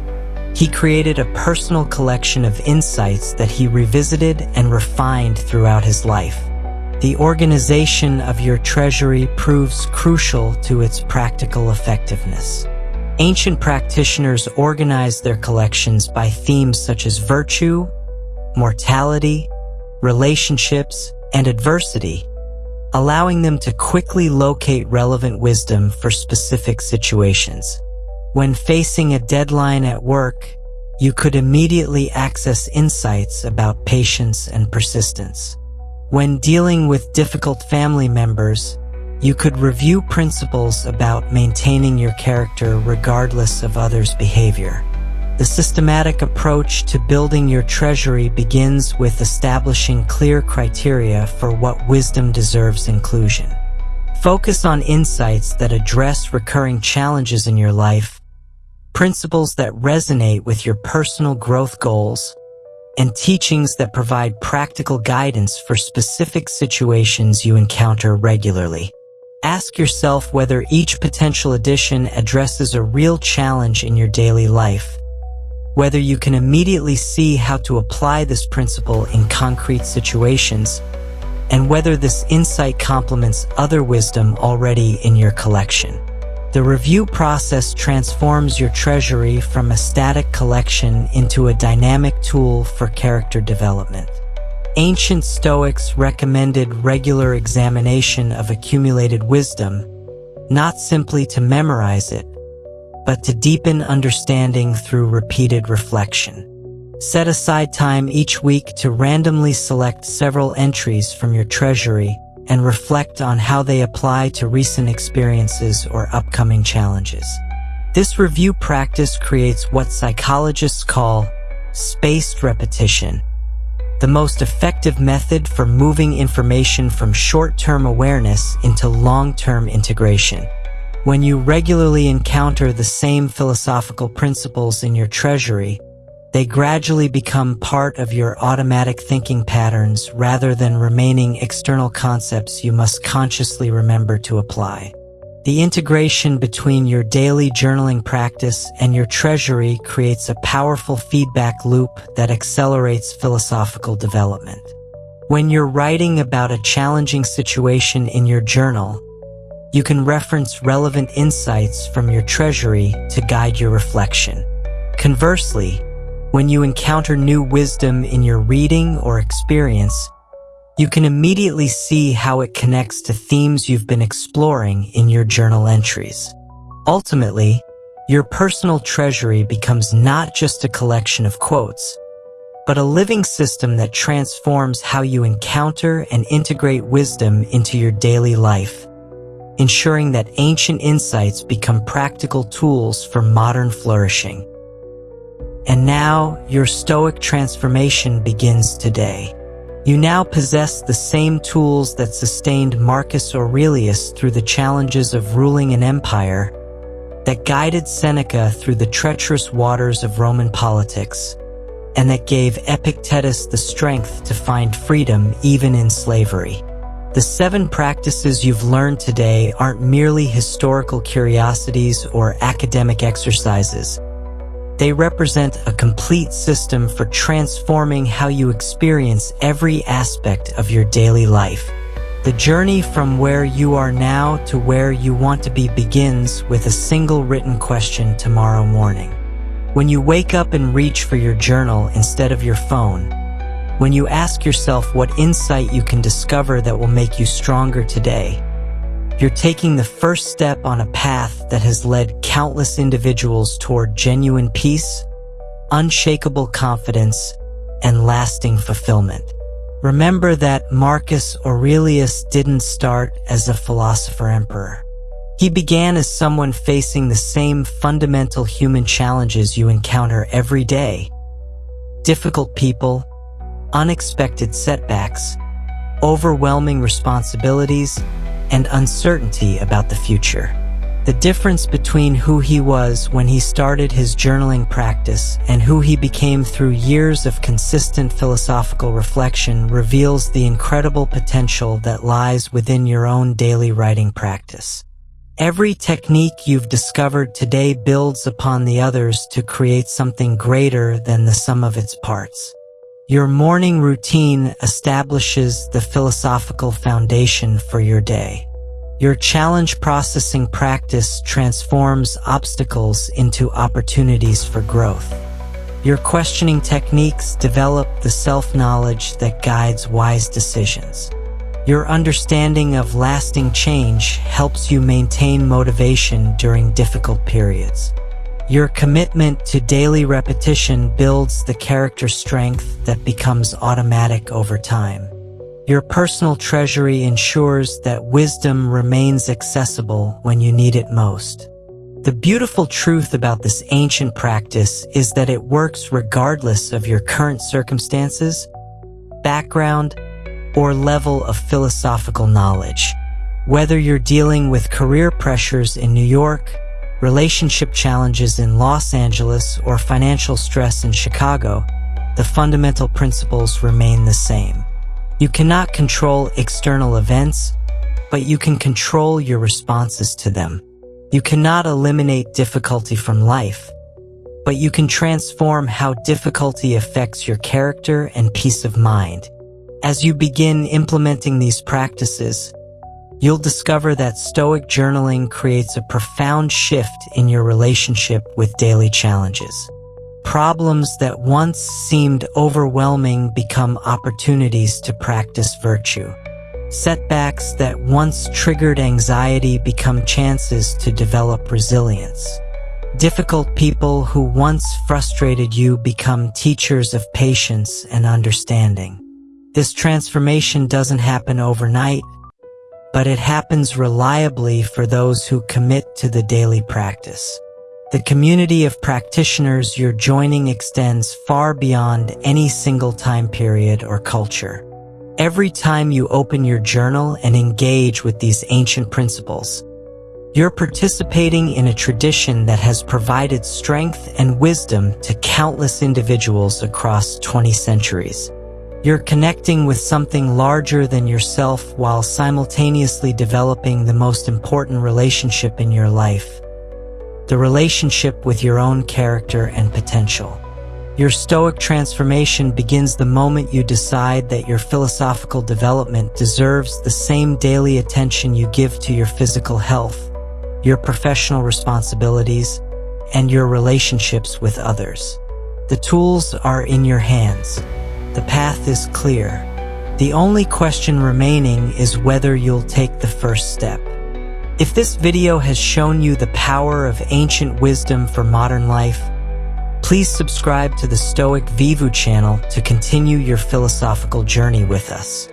he created a personal collection of insights that he revisited and refined throughout his life. The organization of your treasury proves crucial to its practical effectiveness. Ancient practitioners organized their collections by themes such as virtue, mortality, relationships, and adversity, allowing them to quickly locate relevant wisdom for specific situations. When facing a deadline at work, you could immediately access insights about patience and persistence. When dealing with difficult family members, you could review principles about maintaining your character regardless of others' behavior. The systematic approach to building your treasury begins with establishing clear criteria for what wisdom deserves inclusion. Focus on insights that address recurring challenges in your life, principles that resonate with your personal growth goals, and teachings that provide practical guidance for specific situations you encounter regularly. Ask yourself whether each potential addition addresses a real challenge in your daily life, whether you can immediately see how to apply this principle in concrete situations, and whether this insight complements other wisdom already in your collection. The review process transforms your treasury from a static collection into a dynamic tool for character development. Ancient Stoics recommended regular examination of accumulated wisdom, not simply to memorize it, but to deepen understanding through repeated reflection. Set aside time each week to randomly select several entries from your treasury and reflect on how they apply to recent experiences or upcoming challenges. This review practice creates what psychologists call spaced repetition, the most effective method for moving information from short-term awareness into long-term integration. When you regularly encounter the same philosophical principles in your treasury, they gradually become part of your automatic thinking patterns rather than remaining external concepts you must consciously remember to apply. The integration between your daily journaling practice and your treasury creates a powerful feedback loop that accelerates philosophical development. When you're writing about a challenging situation in your journal, you can reference relevant insights from your treasury to guide your reflection. Conversely, when you encounter new wisdom in your reading or experience, you can immediately see how it connects to themes you've been exploring in your journal entries. Ultimately, your personal treasury becomes not just a collection of quotes, but a living system that transforms how you encounter and integrate wisdom into your daily life, ensuring that ancient insights become practical tools for modern flourishing. And now, your Stoic transformation begins today. You now possess the same tools that sustained Marcus Aurelius through the challenges of ruling an empire, that guided Seneca through the treacherous waters of Roman politics, and that gave Epictetus the strength to find freedom even in slavery. The 7 practices you've learned today aren't merely historical curiosities or academic exercises. They represent a complete system for transforming how you experience every aspect of your daily life. The journey from where you are now to where you want to be begins with a single written question tomorrow morning. When you wake up and reach for your journal instead of your phone, when you ask yourself what insight you can discover that will make you stronger today, you're taking the first step on a path that has led countless individuals toward genuine peace, unshakable confidence, and lasting fulfillment. Remember that Marcus Aurelius didn't start as a philosopher-emperor. He began as someone facing the same fundamental human challenges you encounter every day: difficult people, unexpected setbacks, overwhelming responsibilities, and uncertainty about the future. The difference between who he was when he started his journaling practice and who he became through years of consistent philosophical reflection reveals the incredible potential that lies within your own daily writing practice. Every technique you've discovered today builds upon the others to create something greater than the sum of its parts. Your morning routine establishes the philosophical foundation for your day. Your challenge processing practice transforms obstacles into opportunities for growth. Your questioning techniques develop the self-knowledge that guides wise decisions. Your understanding of lasting change helps you maintain motivation during difficult periods. Your commitment to daily repetition builds the character strength that becomes automatic over time. Your personal treasury ensures that wisdom remains accessible when you need it most. The beautiful truth about this ancient practice is that it works regardless of your current circumstances, background, or level of philosophical knowledge. Whether you're dealing with career pressures in New York, relationship challenges in Los Angeles, or financial stress in Chicago, the fundamental principles remain the same. You cannot control external events, but you can control your responses to them. You cannot eliminate difficulty from life, but you can transform how difficulty affects your character and peace of mind. As you begin implementing these practices, you'll discover that Stoic journaling creates a profound shift in your relationship with daily challenges. Problems that once seemed overwhelming become opportunities to practice virtue. Setbacks that once triggered anxiety become chances to develop resilience. Difficult people who once frustrated you become teachers of patience and understanding. This transformation doesn't happen overnight, but it happens reliably for those who commit to the daily practice. The community of practitioners you're joining extends far beyond any single time period or culture. Every time you open your journal and engage with these ancient principles, you're participating in a tradition that has provided strength and wisdom to countless individuals across 20 centuries. You're connecting with something larger than yourself while simultaneously developing the most important relationship in your life, the relationship with your own character and potential. Your Stoic transformation begins the moment you decide that your philosophical development deserves the same daily attention you give to your physical health, your professional responsibilities, and your relationships with others. The tools are in your hands. The path is clear. The only question remaining is whether you'll take the first step. If this video has shown you the power of ancient wisdom for modern life, please subscribe to the Stoic Vivu channel to continue your philosophical journey with us.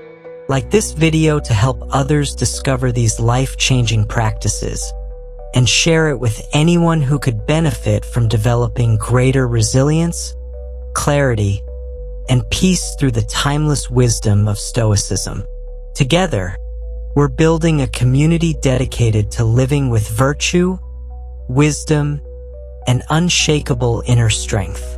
Like this video to help others discover these life-changing practices, and share it with anyone who could benefit from developing greater resilience, clarity, and peace through the timeless wisdom of Stoicism. Together, we're building a community dedicated to living with virtue, wisdom, and unshakable inner strength.